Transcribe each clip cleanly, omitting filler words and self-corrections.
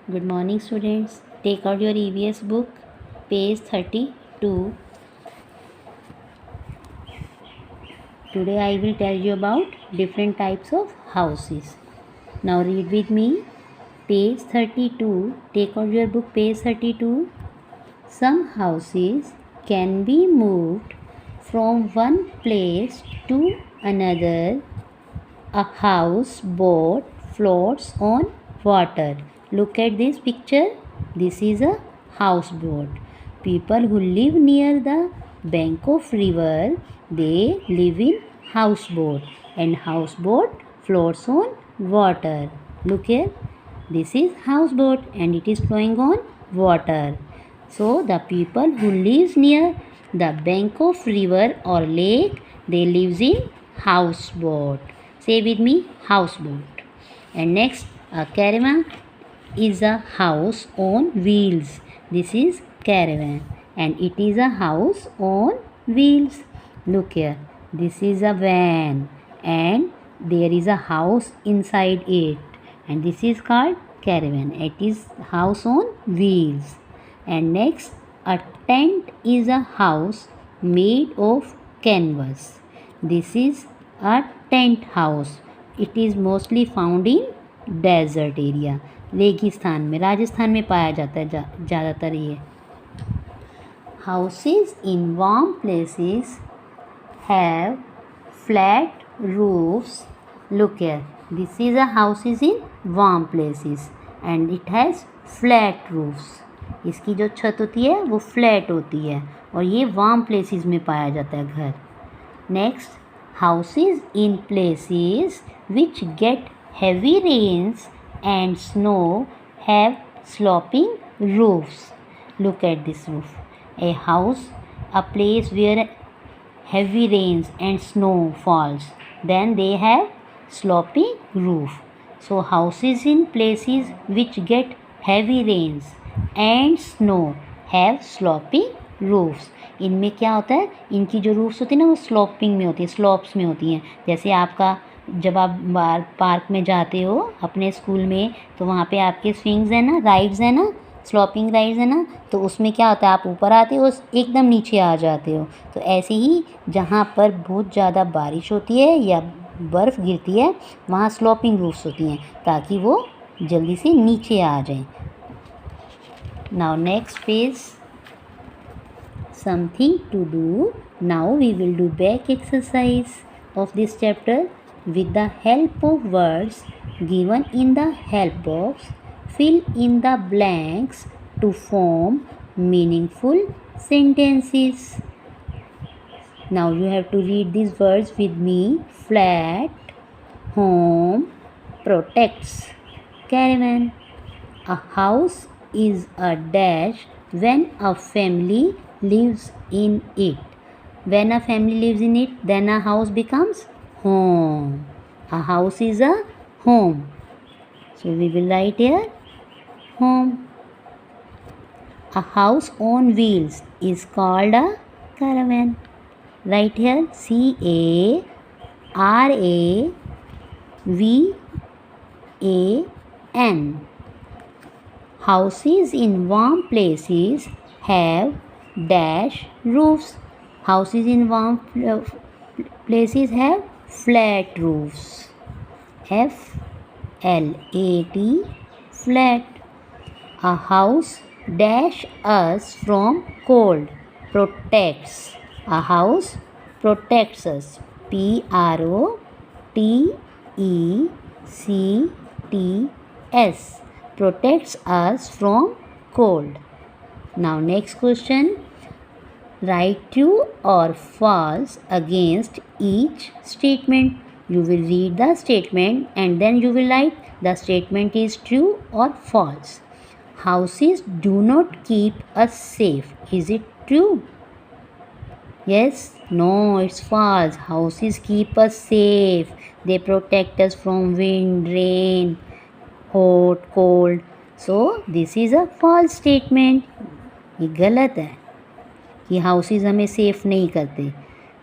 Good morning, students. Take out your EVS book, page 32. Today I will tell you about different types of houses. Now read with me. Page 32. Take out your book, page 32. Some houses can be moved from one place to another. A houseboat floats on water. Look at this picture. This is a houseboat. People who live near the bank of river, they live in houseboat, and houseboat floats on water. Look here. This is houseboat and it is flowing on water. So the people who lives near the bank of river or lake, they lives in houseboat. Say with me, houseboat. And next, a caravan is a house on wheels. This is caravan and it is a house on wheels. Look here, this is a van and there is a house inside it, and this is called caravan. It is house on wheels. And next, a tent is a house made of canvas. This is a tent house. It is mostly found in desert area. रेगिस्तान में, राजस्थान में पाया जाता है ज़्यादातर ये. Houses in warm places have flat roofs. Look here, this is a houses in warm places and it has flat roofs. इसकी जो छत होती है वो फ्लैट होती है और ये वार्म प्लेसेस में पाया जाता है घर. Next, houses in places which get heavy rains and snow have sloping roofs. Look at this roof. A house, a place where heavy rains and snow falls, then they have sloping roof. So houses in places which get heavy rains and snow have sloping roofs. इनमें क्या होता है, इनकी जो roofs होती है ना वो स्लोपिंग में होती है, स्लोप्स में होती हैं. जैसे आपका जब आप पार्क में जाते हो अपने स्कूल में तो वहाँ पे आपके स्विंग्स है ना, राइड्स है ना, स्लोपिंग राइड्स है ना, तो उसमें क्या होता है आप ऊपर आते हो एकदम नीचे आ जाते हो. तो ऐसे ही जहाँ पर बहुत ज़्यादा बारिश होती है या बर्फ़ गिरती है वहाँ स्लोपिंग रूफ्स होती हैं ताकि वो जल्दी से नीचे आ जाएं. Now next page, something to do. Now we will do back exercise of this chapter with the help of words given in the help box. Fill in the blanks to form meaningful sentences. Now you have to read these words with me. Flat, home, protects, caravan. A house is a dash when a family lives in it. When a family lives in it, then a house becomes home. A house is a home. So we will write here home. A house on wheels is called a caravan. Write here CARAVAN. Houses in warm places have dash roofs. Houses in warm places have flat roofs. FLAT, flat. A house dash us from cold. Protects. A house protects us. PROTECTS. Protects us from cold. Now next question. Write true or false against each statement. You will read the statement and then you will write the statement is true or false. Houses do not keep us safe. Is it true? Yes? No, it's false. Houses keep us safe. They protect us from wind, rain, hot, cold. So this is a false statement. ये गलत है कि houses हमें safe नहीं करते.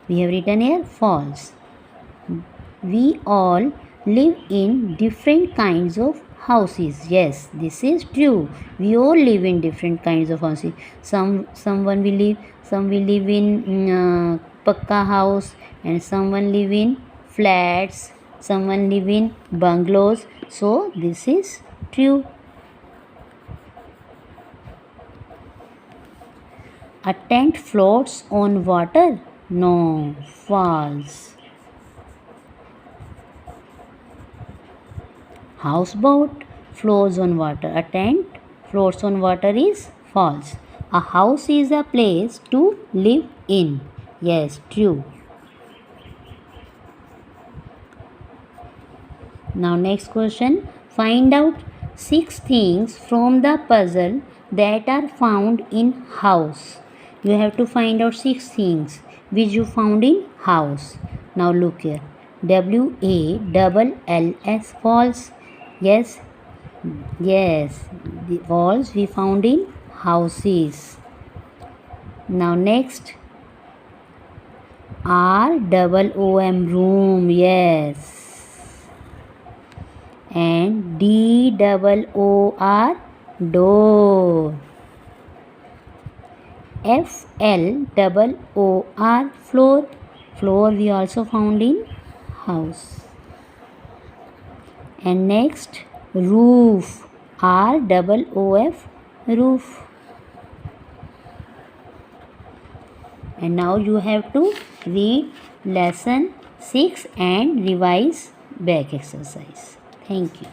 We have written here false. We all live in different kinds of houses. Yes, this is true. We all live in different kinds of houses. Some will live in pakka house, and someone live in flats. Someone live in bungalows. So this is true. A tent floats on water? No, false. Houseboat floats on water. A tent floats on water is false. A house is a place to live in. Yes, true. Now next question. Find out 6 things from the puzzle that are found in house. You have to find out 6 things which you found in house. Now look here. WALLS false. Yes. Yes. The walls we found in houses. Now next. ROOM room. Yes. And DOOR door. FLOOR floor. Floor we also found in house. And next roof. ROOF roof. And now you have to read lesson 6 and revise back exercise. Thank you.